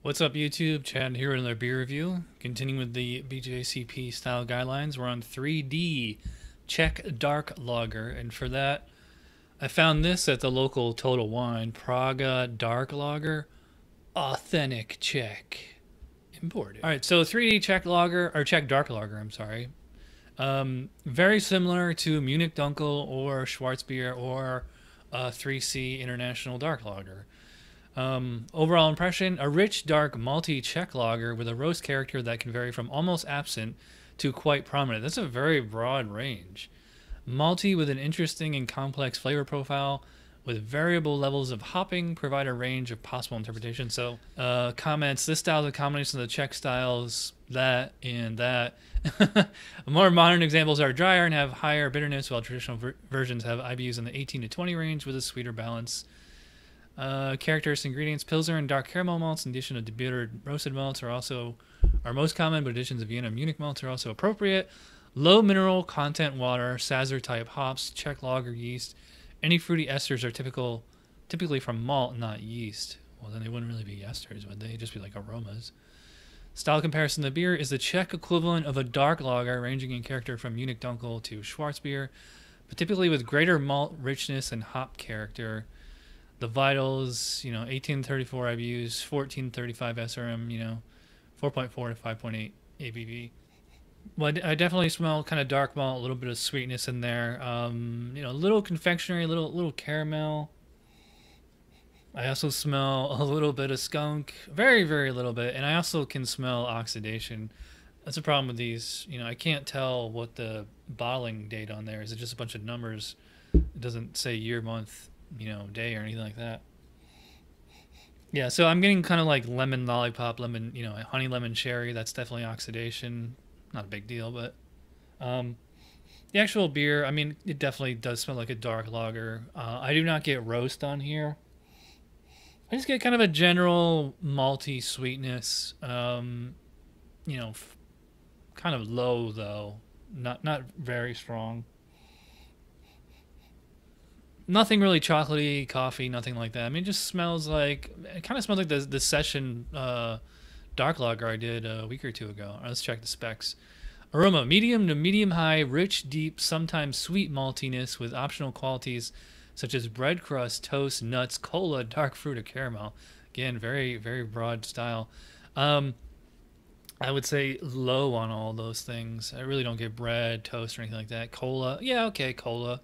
What's up, YouTube? Chad here with another beer review. Continuing with the BJCP style guidelines, we're on 3D Czech Dark Lager, and for that, I found this at the local Total Wine, Praga Dark Lager, authentic Czech, imported. All right, so 3D Czech Lager or Czech Dark Lager, I'm sorry. Very similar to Munich Dunkel or Schwarzbier or 3C International Dark Lager. Overall impression, a rich, dark, malty Czech lager with a roast character that can vary from almost absent to quite prominent. That's a very broad range. Malty with an interesting and complex flavor profile with variable levels of hopping provide a range of possible interpretations. So, comments, this style is a combination of the Czech styles, that and that. More modern examples are drier and have higher bitterness, while traditional versions have IBUs in the 18 to 20 range with a sweeter balance. Characteristic ingredients: Pilsner and dark caramel malts, in addition to debitter roasted malts, are most common, but additions of Vienna Munich malts are also appropriate. Low mineral content water, Sazerac type hops, Czech lager yeast. Any fruity esters are typically from malt, not yeast. Well, then they wouldn't really be esters, would they? Just be like aromas. Style comparison: the beer is the Czech equivalent of a dark lager, ranging in character from Munich Dunkel to Schwarzbier, but typically with greater malt richness and hop character. The vitals, 1834 IBUs, 1435 SRM, 4.4 to 5.8 ABV. Well, I definitely smell kind of dark malt, a little bit of sweetness in there. A little confectionery, little caramel. I also smell a little bit of skunk, very, very little bit, and I also can smell oxidation. That's a problem with these. I can't tell what the bottling date on there is. It's just a bunch of numbers. It doesn't say year, month, day or anything like that. Yeah, so I'm getting kind of like lemon lollipop, lemon, honey lemon cherry. That's definitely oxidation. Not a big deal, but the actual beer, I mean, it definitely does smell like a dark lager. I do not get roast on here. I just get kind of a general malty sweetness. Kind of low though, not very strong. Nothing really chocolatey, coffee, nothing like that. I mean, it just smells like, it kind of smells like the session dark lager I did a week or two ago. All right, let's check the specs. Aroma: medium to medium high, rich, deep, sometimes sweet maltiness with optional qualities such as bread crust, toast, nuts, cola, dark fruit, or caramel. Again, very, very broad style. I would say low on all those things. I really don't get bread, toast, or anything like that. Cola, yeah, okay, cola.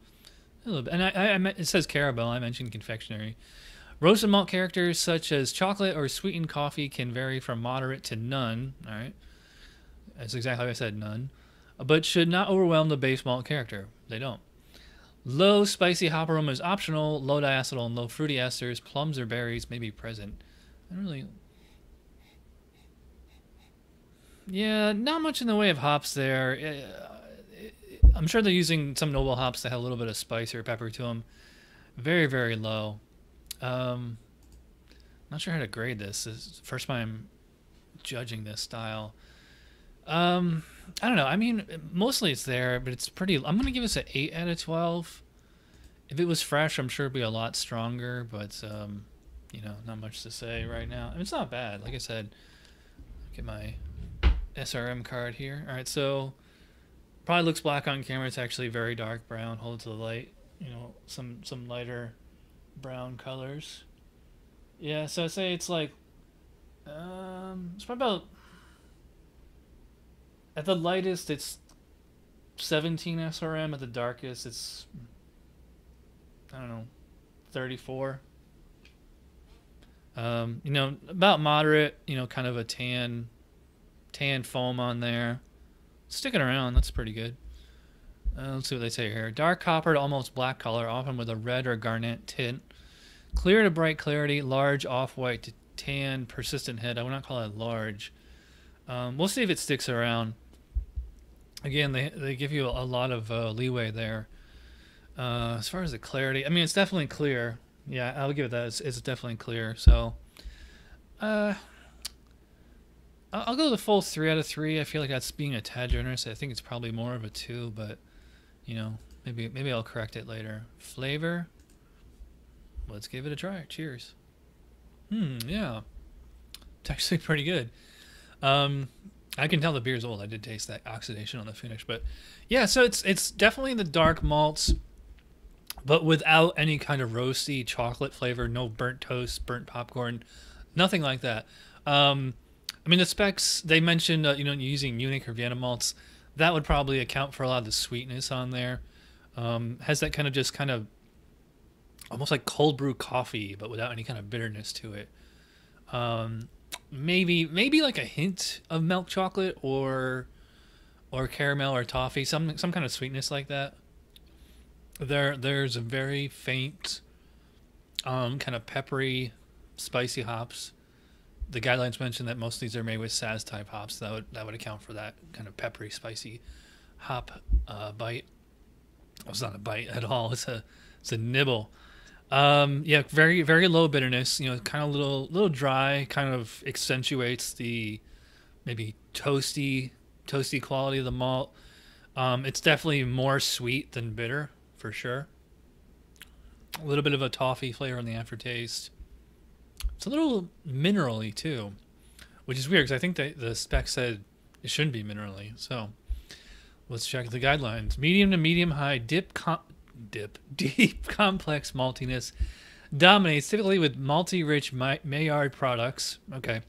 A little bit. And it says caramel. I mentioned confectionery. Roasted malt characters such as chocolate or sweetened coffee can vary from moderate to none. All right, that's exactly what I said, none. But should not overwhelm the base malt character. They don't. Low spicy hop aroma is optional. Low diacetyl and low fruity esters, plums or berries may be present. I don't really. Yeah, not much in the way of hops there. I'm sure they're using some noble hops that have a little bit of spice or pepper to them. Very, very low. Not sure how to grade this. This is the first time I'm judging this style. I don't know. I mean, mostly it's there, but it's pretty. I'm gonna give this an 8 out of 12. If it was fresh, I'm sure it'd be a lot stronger, but not much to say right now. I mean, it's not bad. Like I said, get my SRM card here. All right, so probably looks black on camera. It's actually very dark brown. Hold it to the light. Some lighter brown colors. Yeah, so I say it's like it's probably about, at the lightest it's 17 SRM. At the darkest it's, I don't know, 34. About moderate. Kind of a tan foam on there. Sticking around, that's pretty good. Let's see what they say here. Dark copper to almost black color, often with a red or garnet tint. Clear to bright clarity, large off-white to tan, persistent head. I would not call it large. We'll see if it sticks around. Again, they give you a lot of leeway there. As far as the clarity, I mean, it's definitely clear. Yeah, I'll give it that. It's definitely clear. So, I'll go the full 3 out of 3. I feel like that's being a tad generous. I think it's probably more of a 2, but maybe I'll correct it later. Flavor. Let's give it a try. Cheers. Yeah. It's actually pretty good. I can tell the beer's old. I did taste that oxidation on the finish, but yeah, so it's definitely the dark malts, but without any kind of roasty chocolate flavor. No burnt toast, burnt popcorn, nothing like that. I mean, the specs they mentioned, using Munich or Vienna malts, that would probably account for a lot of the sweetness on there. Has that kind of almost like cold brew coffee, but without any kind of bitterness to it. Maybe like a hint of milk chocolate or caramel or toffee, some kind of sweetness like that. There's a very faint, kind of peppery, spicy hops. The guidelines mention that most of these are made with Saz type hops. That would account for that kind of peppery, spicy hop bite. Well, it's not a bite at all. It's a nibble. Yeah, very very low bitterness. Kind of little dry. Kind of accentuates the maybe toasty quality of the malt. It's definitely more sweet than bitter for sure. A little bit of a toffee flavor on the aftertaste. It's a little minerally too, which is weird because I think the spec said it shouldn't be minerally. So let's check the guidelines. Medium to medium high deep complex maltiness dominates typically with malty rich Maillard products. Okay.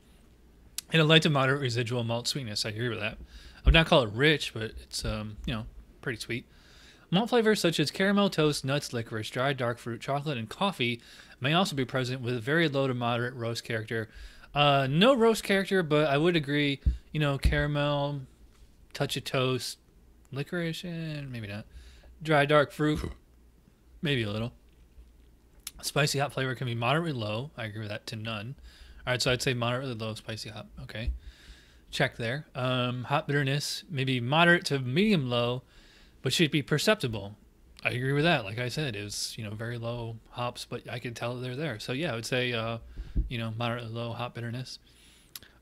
And a light to moderate residual malt sweetness. I agree with that. I would not call it rich, but it's pretty sweet. Malt flavors such as caramel, toast, nuts, licorice, dried dark fruit, chocolate, and coffee may also be present with very low to moderate roast character. No roast character, but I would agree, caramel, touch of toast, licorice, and maybe not. Dry dark fruit, maybe a little. Spicy hop flavor can be moderately low. I agree with that, to none. All right, so I'd say moderately low spicy hop. Okay, check there. Hop bitterness, maybe moderate to medium low, but should be perceptible. I agree with that. Like I said, it was, very low hops, but I could tell that they're there. So yeah, I would say, moderately low hop bitterness.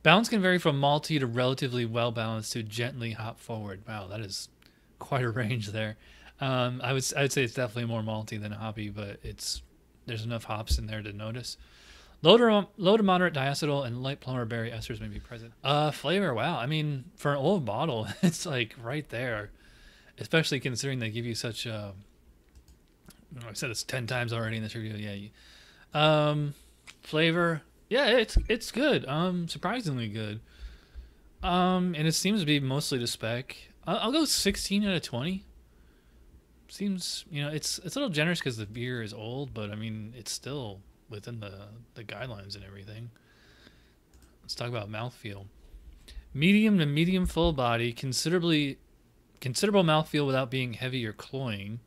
Balance can vary from malty to relatively well balanced to gently hop forward. Wow, that is quite a range there. I would say it's definitely more malty than hoppy, but there's enough hops in there to notice. Low to moderate diacetyl and light plum or berry esters may be present. Flavor, wow. I mean, for an old bottle, it's like right there. Especially considering they give you such I said it's 10 times already in this review. Yeah. Flavor, yeah, it's good. Surprisingly good. And it seems to be mostly to spec. I'll go 16 out of 20. Seems, it's a little generous because the beer is old, but I mean it's still within the guidelines and everything. Let's talk about mouthfeel. Medium to medium full body, considerable mouthfeel without being heavy or cloying.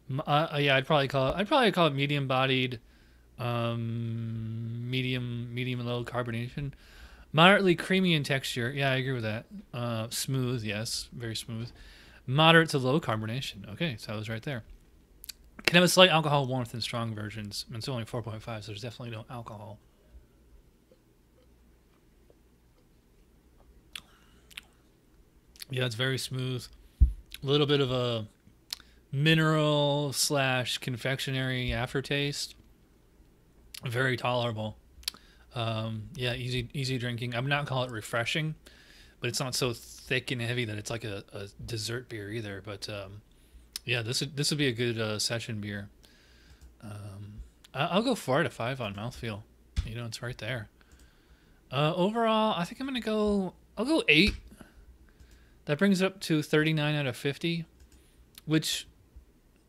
Yeah, I'd probably call it medium bodied, medium low carbonation, moderately creamy in texture. Yeah, I agree with that. Smooth, yes, very smooth. Moderate to low carbonation. Okay, so I was right there. Can have a slight alcohol warmth in strong versions. It's only 4.5, so there's definitely no alcohol. Yeah, it's very smooth. A little bit of a mineral / confectionery aftertaste. Very tolerable. Yeah, easy drinking. I would not call it refreshing, but it's not so thick and heavy that it's like a dessert beer either. But yeah, this would be a good session beer. I'll go 4 out of 5 on mouthfeel. It's right there. Overall, I think I'll go 8. That brings it up to 39 out of 50, which,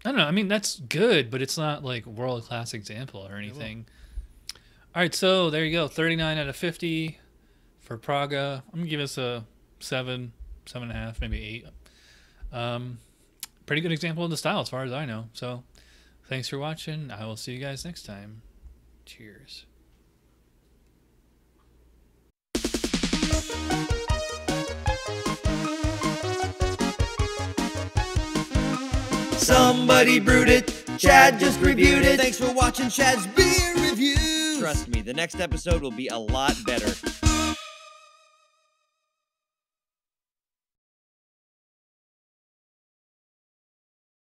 I don't know. I mean, that's good, but it's not like world-class example or anything. All right, so there you go. 39 out of 50 for Praga. I'm going to give us a 7, 7.5, maybe 8. Pretty good example of the style as far as I know. So thanks for watching. I will see you guys next time. Cheers. Somebody brewed it, Chad just reviewed it. Thanks for watching Chad's Beer Reviews. Trust me, the next episode will be a lot better.